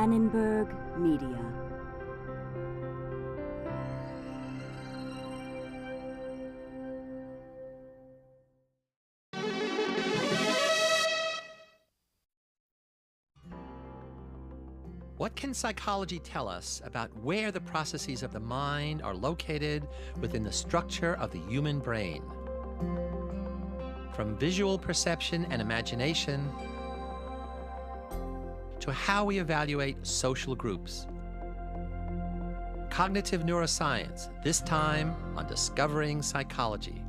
Annenberg Media. What can psychology tell us about where the processes of the mind are located within the structure of the human brain? From visual perception and imagination to how we evaluate social groups. Cognitive neuroscience, this time on Discovering Psychology.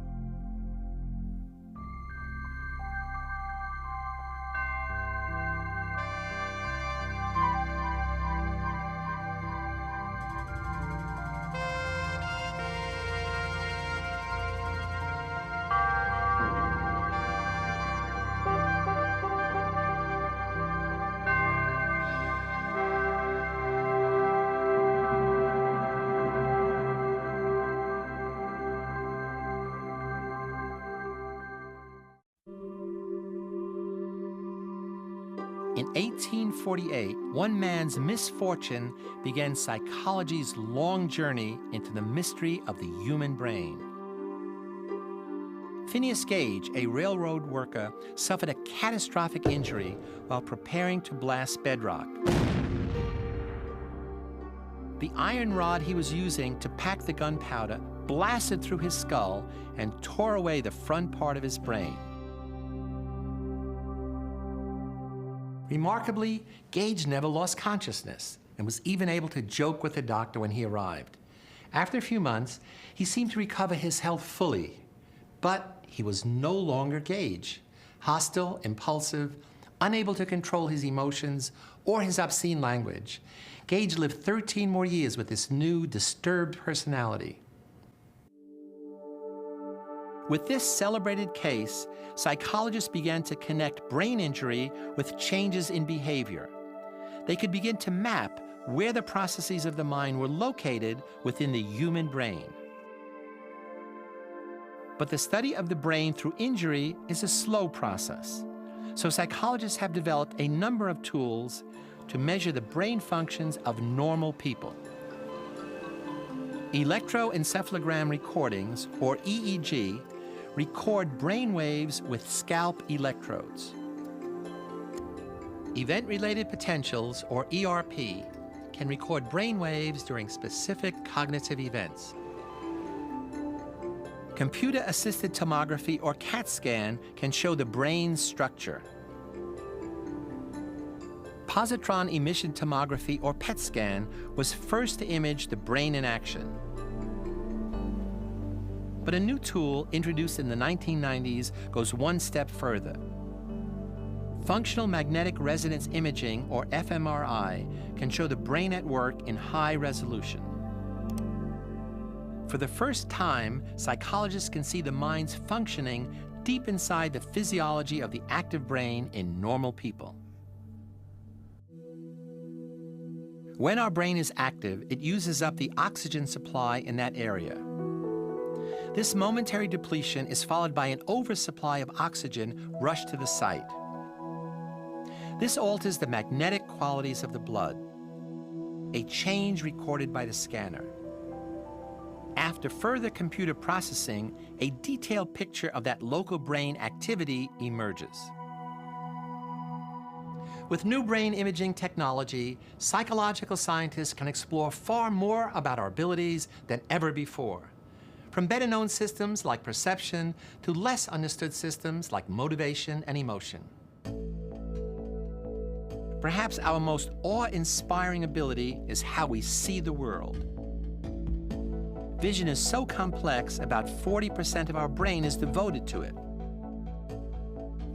In 1848, one man's misfortune began psychology's long journey into the mystery of the human brain. Phineas Gage, a railroad worker, suffered a catastrophic injury while preparing to blast bedrock. The iron rod he was using to pack the gunpowder blasted through his skull and tore away the front part of his brain. Remarkably, Gage never lost consciousness and was even able to joke with the doctor when he arrived. After a few months, he seemed to recover his health fully, but he was no longer Gage. Hostile, impulsive, unable to control his emotions or his obscene language, Gage lived 13 more years with this new, disturbed personality. With this celebrated case, psychologists began to connect brain injury with changes in behavior. They could begin to map where the processes of the mind were located within the human brain. But the study of the brain through injury is a slow process. So psychologists have developed a number of tools to measure the brain functions of normal people. Electroencephalogram recordings, or EEG, record brain waves with scalp electrodes. Event-related potentials, or ERP, can record brain waves during specific cognitive events. Computer-assisted tomography, or CAT scan, can show the brain's structure. Positron emission tomography, or PET scan, was first to image the brain in action. But a new tool introduced in the 1990s goes one step further. Functional magnetic resonance imaging, or fMRI, can show the brain at work in high resolution. For the first time, psychologists can see the mind's functioning deep inside the physiology of the active brain in normal people. When our brain is active, it uses up the oxygen supply in that area. This momentary depletion is followed by an oversupply of oxygen rushed to the site. This alters the magnetic qualities of the blood, a change recorded by the scanner. After further computer processing, a detailed picture of that local brain activity emerges. With new brain imaging technology, psychological scientists can explore far more about our abilities than ever before. From better-known systems like perception to less understood systems like motivation and emotion. Perhaps our most awe-inspiring ability is how we see the world. Vision is so complex, about 40% of our brain is devoted to it.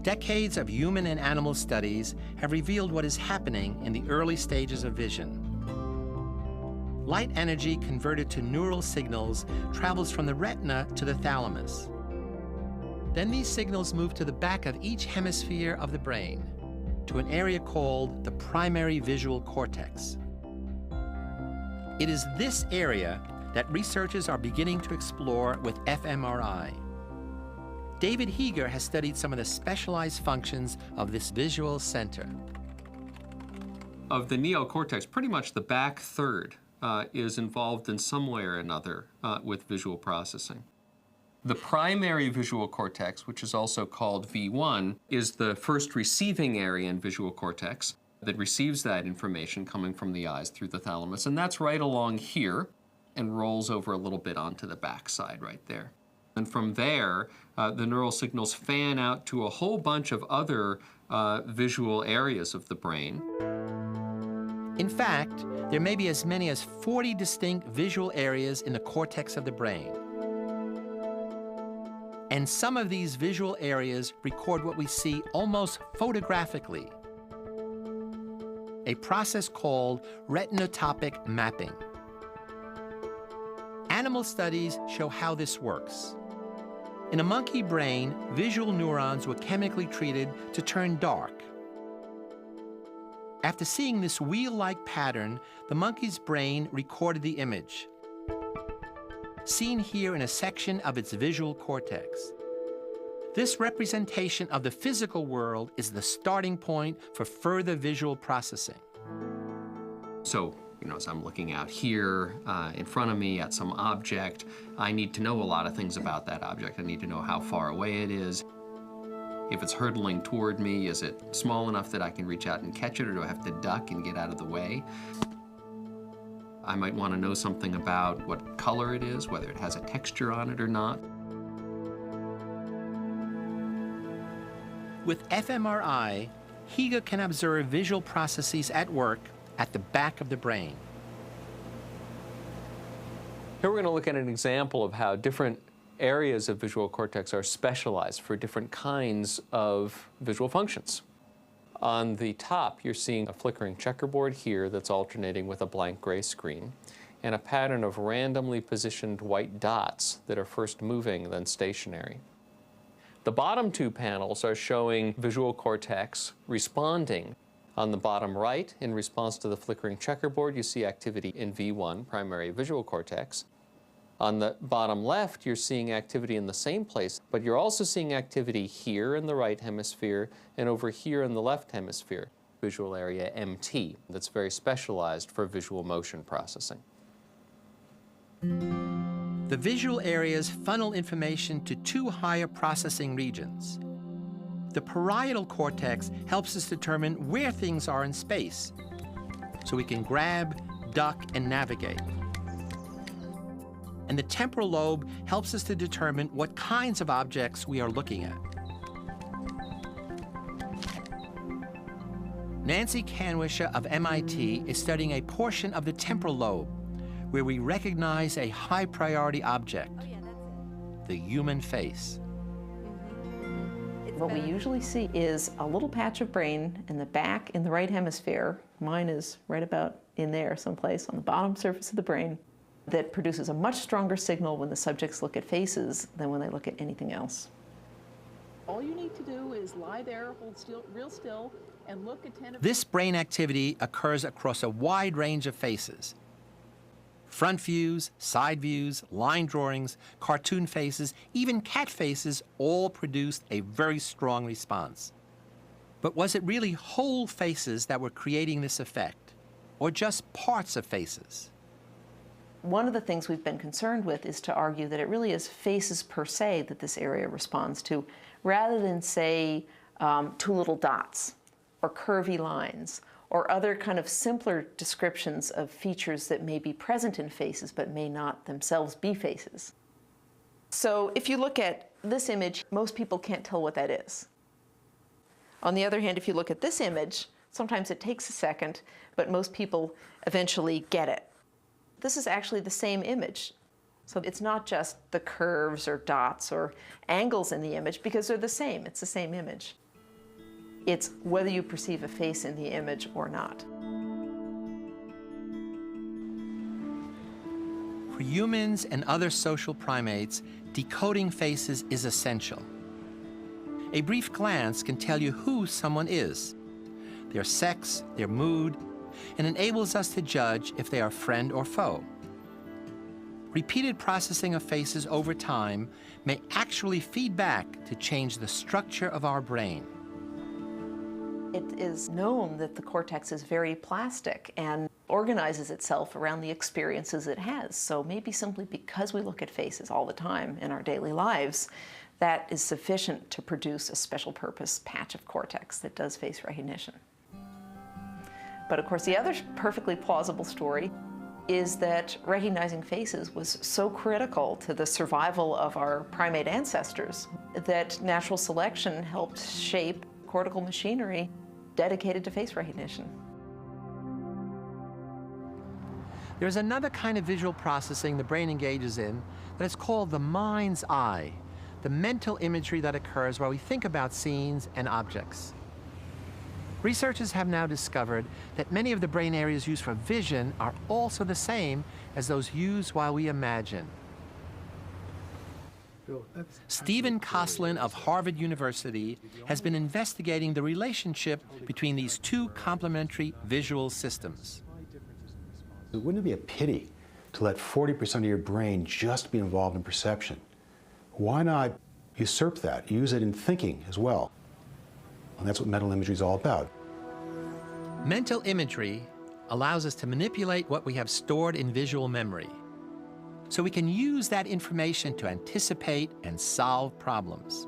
Decades of human and animal studies have revealed what is happening in the early stages of vision. Light energy converted to neural signals travels from the retina to the thalamus. Then these signals move to the back of each hemisphere of the brain, to an area called the primary visual cortex. It is this area that researchers are beginning to explore with fMRI. David Heeger has studied some of the specialized functions of this visual center. of the neocortex, pretty much the back third, is involved in some way or another with visual processing. The primary visual cortex, which is also called V1, is the first receiving area in visual cortex that receives that information coming from the eyes through the thalamus, and that's right along here and rolls over a little bit onto the back side right there. And from there, the neural signals fan out to a whole bunch of other visual areas of the brain. In fact, there may be as many as 40 distinct visual areas in the cortex of the brain. And some of these visual areas record what we see almost photographically, a process called retinotopic mapping. Animal studies show how this works. In a monkey brain, visual neurons were chemically treated to turn dark. After seeing this wheel-like pattern, the monkey's brain recorded the image, seen here in a section of its visual cortex. This representation of the physical world is the starting point for further visual processing. So, as I'm looking out here in front of me at some object, I need to know a lot of things about that object. I need to know how far away it is. If it's hurtling toward me, is it small enough that I can reach out and catch it, or do I have to duck and get out of the way? I might want to know something about what color it is, whether it has a texture on it or not. With fMRI, Higa can observe visual processes at work at the back of the brain. Here we're going to look at an example of how different areas of visual cortex are specialized for different kinds of visual functions. On the top, you're seeing a flickering checkerboard here that's alternating with a blank gray screen, and a pattern of randomly positioned white dots that are first moving, then stationary. The bottom two panels are showing visual cortex responding. On the bottom right, in response to the flickering checkerboard, you see activity in V1, primary visual cortex. On the bottom left, you're seeing activity in the same place, but you're also seeing activity here in the right hemisphere and over here in the left hemisphere, visual area MT, that's very specialized for visual motion processing. The visual areas funnel information to two higher processing regions. The parietal cortex helps us determine where things are in space, so we can grab, duck, and navigate. And the temporal lobe helps us to determine what kinds of objects we are looking at. Nancy Kanwisha of MIT is studying a portion of the temporal lobe where we recognize a high-priority object, the human face. What we usually see is a little patch of brain in the back in the right hemisphere. Mine is right about in there someplace on the bottom surface of the brain, that produces a much stronger signal when the subjects look at faces than when they look at anything else. All you need to do is lie there, hold still, real still, and look attentively. This brain activity occurs across a wide range of faces. Front views, side views, line drawings, cartoon faces, even cat faces all produced a very strong response. But was it really whole faces that were creating this effect, or just parts of faces? One of the things we've been concerned with is to argue that it really is faces per se that this area responds to, rather than, say, two little dots or curvy lines or other kind of simpler descriptions of features that may be present in faces but may not themselves be faces. So if you look at this image, most people can't tell what that is. On the other hand, if you look at this image, sometimes it takes a second, but most people eventually get it. This is actually the same image. So it's not just the curves or dots or angles in the image, because they're the same. It's the same image. It's whether you perceive a face in the image or not. For humans and other social primates, decoding faces is essential. A brief glance can tell you who someone is, their sex, their mood, and enables us to judge if they are friend or foe. Repeated processing of faces over time may actually feed back to change the structure of our brain. It is known that the cortex is very plastic and organizes itself around the experiences it has. So maybe simply because we look at faces all the time in our daily lives, that is sufficient to produce a special purpose patch of cortex that does face recognition. But of course, the other perfectly plausible story is that recognizing faces was so critical to the survival of our primate ancestors that natural selection helped shape cortical machinery dedicated to face recognition. There's another kind of visual processing the brain engages in that is called the mind's eye, the mental imagery that occurs while we think about scenes and objects. Researchers have now discovered that many of the brain areas used for vision are also the same as those used while we imagine. Stephen Koslin of Harvard University has been investigating the relationship between these two complementary visual systems. Wouldn't it be a pity to let 40% of your brain just be involved in perception? Why not usurp that, use it in thinking as well? And that's what mental imagery is all about. Mental imagery allows us to manipulate what we have stored in visual memory, so we can use that information to anticipate and solve problems.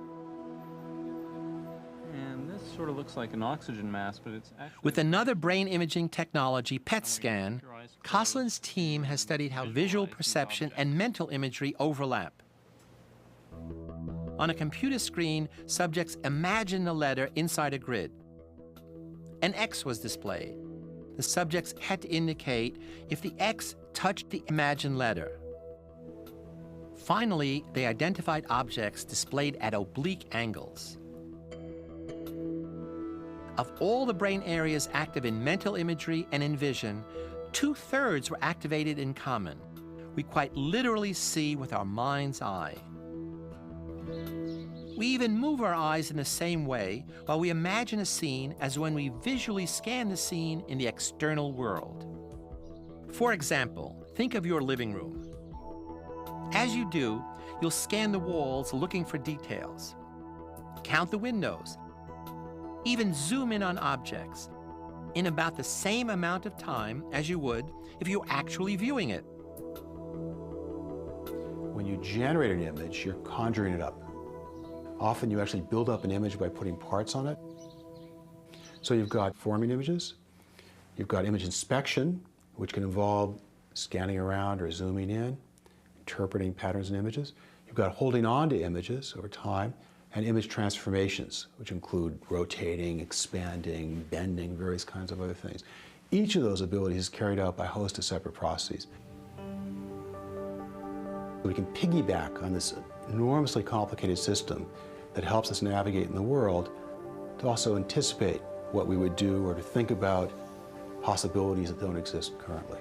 And this sort of looks like an oxygen mask, but it's actually... With another brain imaging technology, PET scan, Koslin's team has studied how visual perception and mental imagery overlap. On a computer screen, subjects imagined a letter inside a grid. An X was displayed. The subjects had to indicate if the X touched the imagined letter. Finally, they identified objects displayed at oblique angles. Of all the brain areas active in mental imagery and in vision, 2/3 were activated in common. We quite literally see with our mind's eye. We even move our eyes in the same way while we imagine a scene as when we visually scan the scene in the external world. For example, think of your living room. As you do, you'll scan the walls looking for details, count the windows, even zoom in on objects in about the same amount of time as you would if you were actually viewing it. When you generate an image, you're conjuring it up. Often you actually build up an image by putting parts on it. So you've got forming images, you've got image inspection, which can involve scanning around or zooming in, interpreting patterns and images. You've got holding on to images over time, and image transformations, which include rotating, expanding, bending, various kinds of other things. Each of those abilities is carried out by a host of separate processes. We can piggyback on this enormously complicated system that helps us navigate in the world to also anticipate what we would do or to think about possibilities that don't exist currently.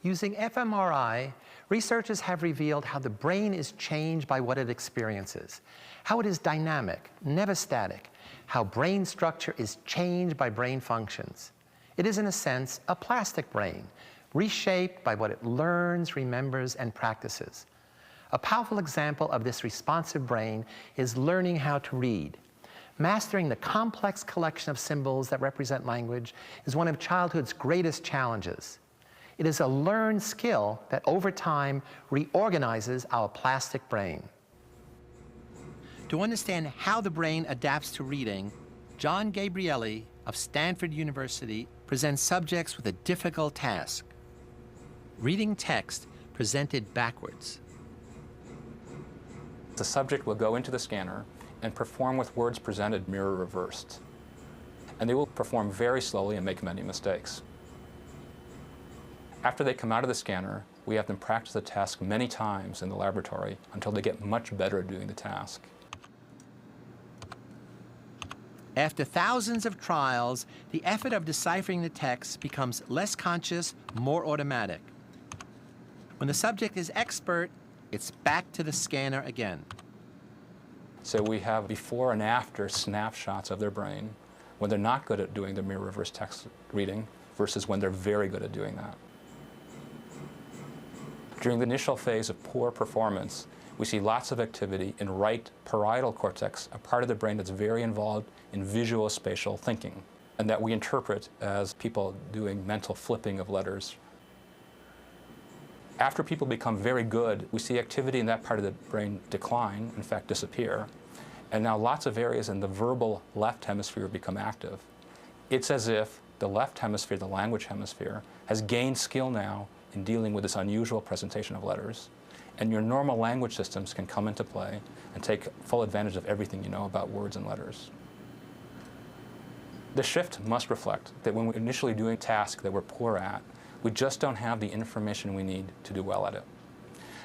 Using fMRI, researchers have revealed how the brain is changed by what it experiences, how it is dynamic, never static, how brain structure is changed by brain functions. It is, in a sense, a plastic brain, reshaped by what it learns, remembers, and practices. A powerful example of this responsive brain is learning how to read. Mastering the complex collection of symbols that represent language is one of childhood's greatest challenges. It is a learned skill that over time reorganizes our plastic brain. To understand how the brain adapts to reading, John Gabrielli of Stanford University presents subjects with a difficult task: reading text presented backwards. The subject will go into the scanner and perform with words presented mirror reversed. And they will perform very slowly and make many mistakes. After they come out of the scanner, we have them practice the task many times in the laboratory until they get much better at doing the task. After thousands of trials, the effort of deciphering the text becomes less conscious, more automatic. When the subject is expert, it's back to the scanner again. So we have before and after snapshots of their brain when they're not good at doing the mirror reverse text reading versus when they're very good at doing that. During the initial phase of poor performance, We see lots of activity in right parietal cortex, a part of the brain that's very involved in visual spatial thinking, and that we interpret as people doing mental flipping of letters. After people become very good, we see activity in that part of the brain decline, in fact disappear, and now lots of areas in the verbal left hemisphere become active. It's as if the left hemisphere, the language hemisphere, has gained skill now in dealing with this unusual presentation of letters, and your normal language systems can come into play and take full advantage of everything you know about words and letters. The shift must reflect that when we're initially doing tasks that we're poor at, we just don't have the information we need to do well at it.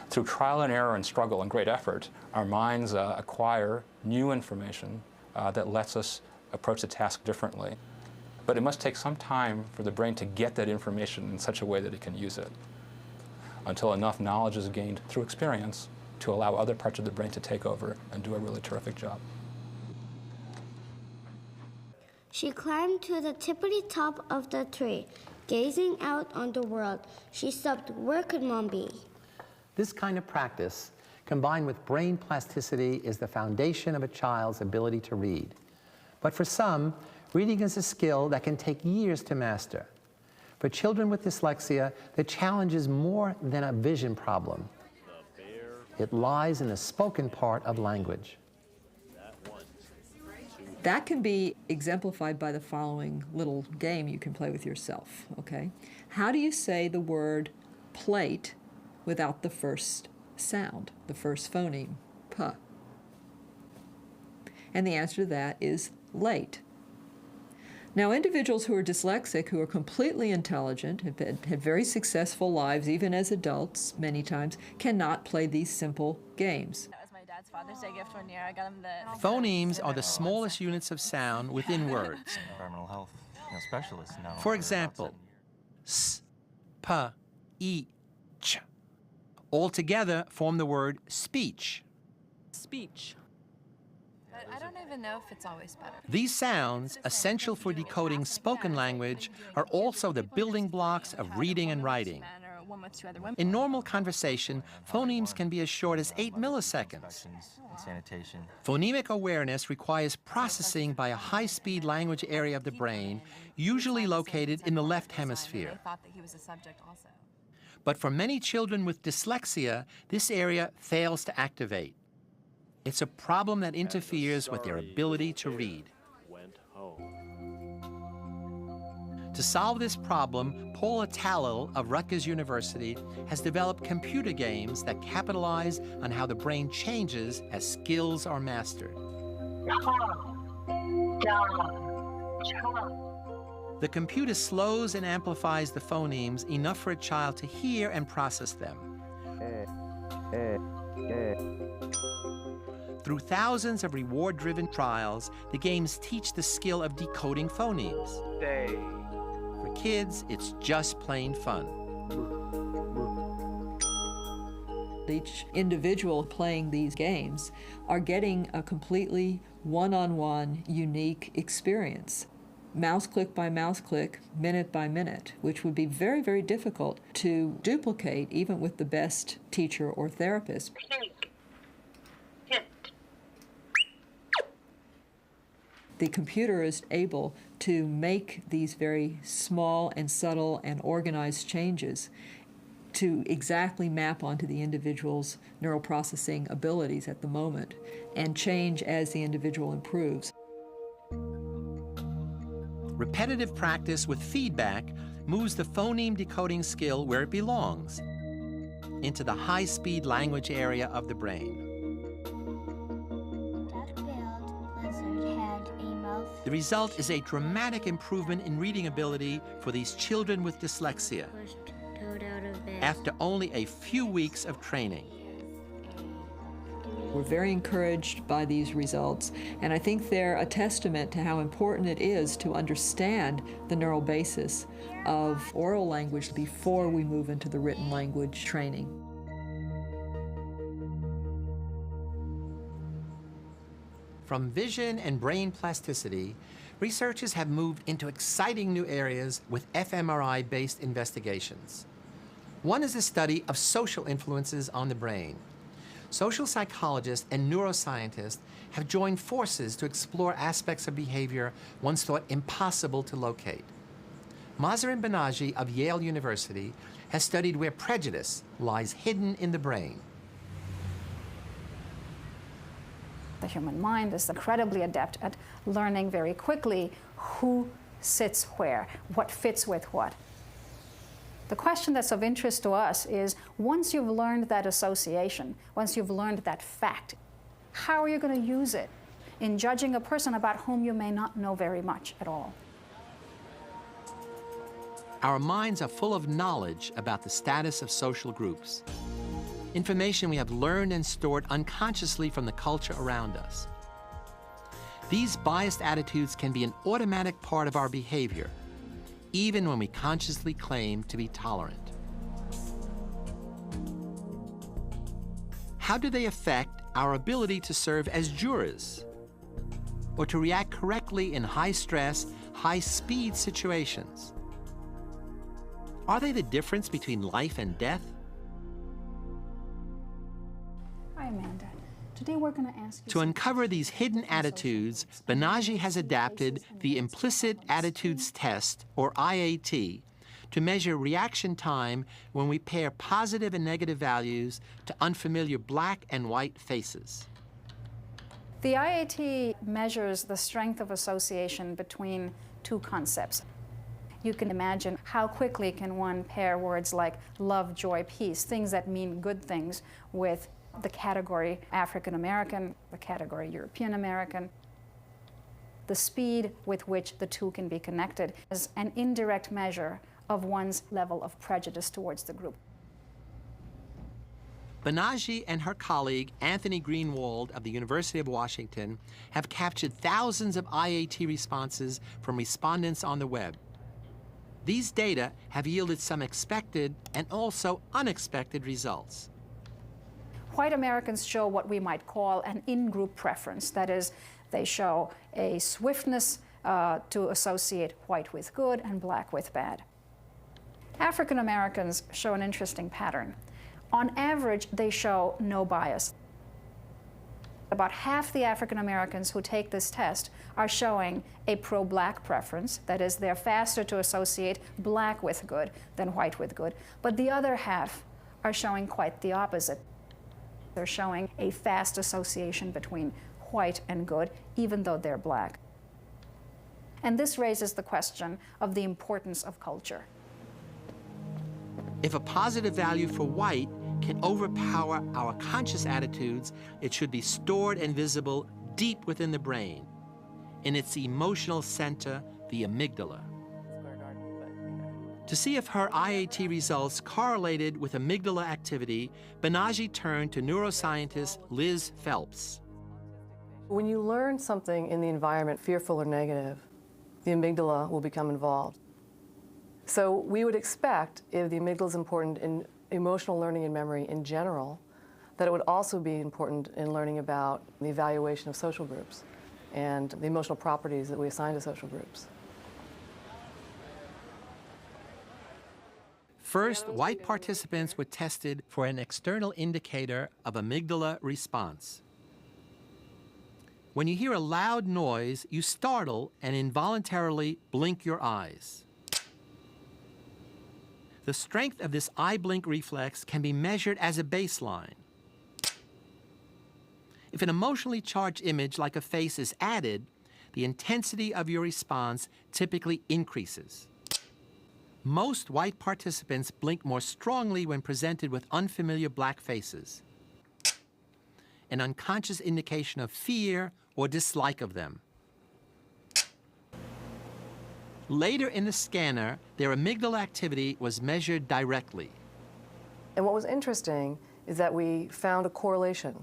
Through trial and error and struggle and great effort, our minds acquire new information that lets us approach the task differently. But it must take some time for the brain to get that information in such a way that it can use it, until enough knowledge is gained through experience to allow other parts of the brain to take over and do a really terrific job. She climbed to the tippity top of the tree. Gazing out on the world, she sobbed, "Where could Mom be?" This kind of practice, combined with brain plasticity, is the foundation of a child's ability to read. But for some, reading is a skill that can take years to master. For children with dyslexia, the challenge is more than a vision problem. It lies in the spoken part of language. That can be exemplified by the following little game you can play with yourself, okay? How do you say the word plate without the first sound, the first phoneme, p? And the answer to that is late. Now, individuals who are dyslexic, who are completely intelligent, have had very successful lives, even as adults many times, cannot play these simple games. That was my dad's Father's Day gift one year. I got him the... Phonemes are the smallest units of sound within words. Environmental health specialists now. For example, s, p, e, ch. All together form the word speech. Speech. But I don't even know if it's always better. These sounds, essential for decoding spoken language, are also the building blocks of reading and writing. In normal conversation, phonemes can be as short as 8 milliseconds. Phonemic awareness requires processing by a high-speed language area of the brain, usually located in the left hemisphere. But for many children with dyslexia, this area fails to activate. It's a problem that interferes with their ability to read. To solve this problem, Paula Tallil of Rutgers University has developed computer games that capitalize on how the brain changes as skills are mastered. The computer slows and amplifies the phonemes enough for a child to hear and process them. Through thousands of reward-driven trials, the games teach the skill of decoding phonemes. For kids, it's just plain fun. Each individual playing these games are getting a completely one-on-one, unique experience. Mouse click by mouse click, minute by minute, which would be very, very difficult to duplicate even with the best teacher or therapist. The computer is able to make these very small and subtle and organized changes to exactly map onto the individual's neural processing abilities at the moment and change as the individual improves. Repetitive practice with feedback moves the phoneme decoding skill where it belongs, into the high-speed language area of the brain. The result is a dramatic improvement in reading ability for these children with dyslexia after only a few weeks of training. We're very encouraged by these results, and I think they're a testament to how important it is to understand the neural basis of oral language before we move into the written language training. From vision and brain plasticity, researchers have moved into exciting new areas with fMRI-based investigations. One is the study of social influences on the brain. social psychologists and neuroscientists have joined forces to explore aspects of behavior once thought impossible to locate. Mazarin Banaji of Yale University has studied where prejudice lies hidden in the brain. The human mind is incredibly adept at learning very quickly who sits where, what fits with what. The question that's of interest to us is, once you've learned that association, once you've learned that fact, how are you going to use it in judging a person about whom you may not know very much at all? Our minds are full of knowledge about the status of social groups, information we have learned and stored unconsciously from the culture around us. These biased attitudes can be an automatic part of our behavior, even when we consciously claim to be tolerant. How do they affect our ability to serve as jurors or to react correctly in high-stress, high-speed situations? Are they the difference between life and death? Hi, Amanda. Today we're going to ask you... To uncover these hidden attitudes, Banaji has adapted the Implicit Attitudes Test, or IAT, to measure reaction time when we pair positive and negative values to unfamiliar black and white faces. The IAT measures the strength of association between two concepts. You can imagine how quickly can one pair words like love, joy, peace, things that mean good things, with the category African American, the category European American. The speed with which the two can be connected is an indirect measure of one's level of prejudice towards the group. Banaji and her colleague, Anthony Greenwald of the University of Washington, have captured thousands of IAT responses from respondents on the web. These data have yielded some expected and also unexpected results. White Americans show what we might call an in-group preference. That is, they show a swiftness to associate white with good and black with bad. African Americans show an interesting pattern. On average, they show no bias. About half the African Americans who take this test are showing a pro-black preference. That is, they're faster to associate black with good than white with good. But the other half are showing quite the opposite. They're showing a fast association between white and good, even though they're black. And this raises the question of the importance of culture. If a positive value for white can overpower our conscious attitudes, it should be stored and visible deep within the brain, in its emotional center, the amygdala. To see if her IAT results correlated with amygdala activity, Banaji turned to neuroscientist Liz Phelps. When you learn something in the environment, fearful or negative, the amygdala will become involved. So we would expect, if the amygdala is important in emotional learning and memory in general, that it would also be important in learning about the evaluation of social groups and the emotional properties that we assign to social groups. First, white participants were tested for an external indicator of amygdala response. When you hear a loud noise, you startle and involuntarily blink your eyes. The strength of this eye blink reflex can be measured as a baseline. If an emotionally charged image like a face is added, the intensity of your response typically increases. Most white participants blink more strongly when presented with unfamiliar black faces, an unconscious indication of fear or dislike of them. Later in the scanner, their amygdala activity was measured directly. And what was interesting is that we found a correlation.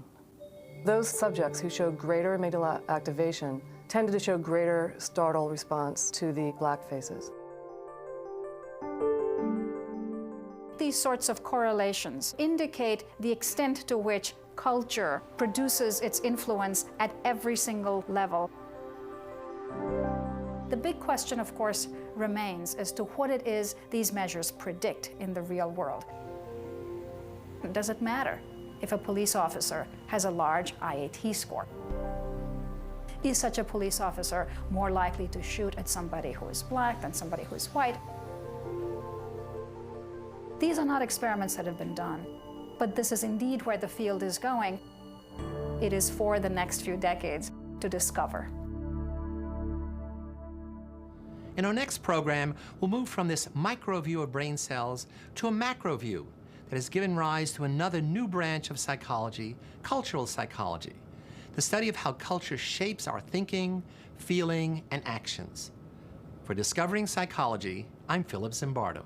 Those subjects who showed greater amygdala activation tended to show greater startle response to the black faces. These sorts of correlations indicate the extent to which culture produces its influence at every single level. The big question, of course, remains as to what it is these measures predict in the real world. Does it matter if a police officer has a large IAT score. Is such a police officer more likely to shoot at somebody who is black than somebody who is white? These are not experiments that have been done, but this is indeed where the field is going. It is for the next few decades to discover. In our next program, we'll move from this micro view of brain cells to a macro view that has given rise to another new branch of psychology, cultural psychology, the study of how culture shapes our thinking, feeling, and actions. For Discovering Psychology, I'm Philip Zimbardo.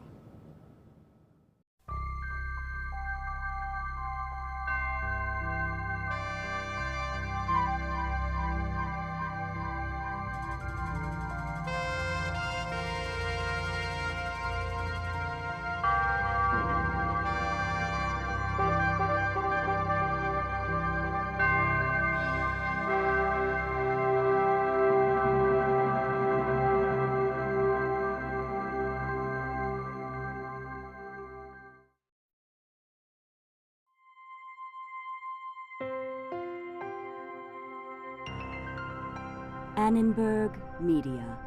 Annenberg Media.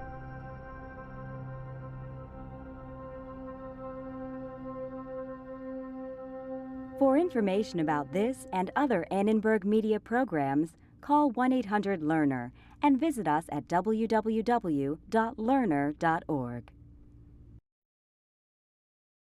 For information about this and other Annenberg Media programs, call 1-800-LEARNER and visit us at www.learner.org.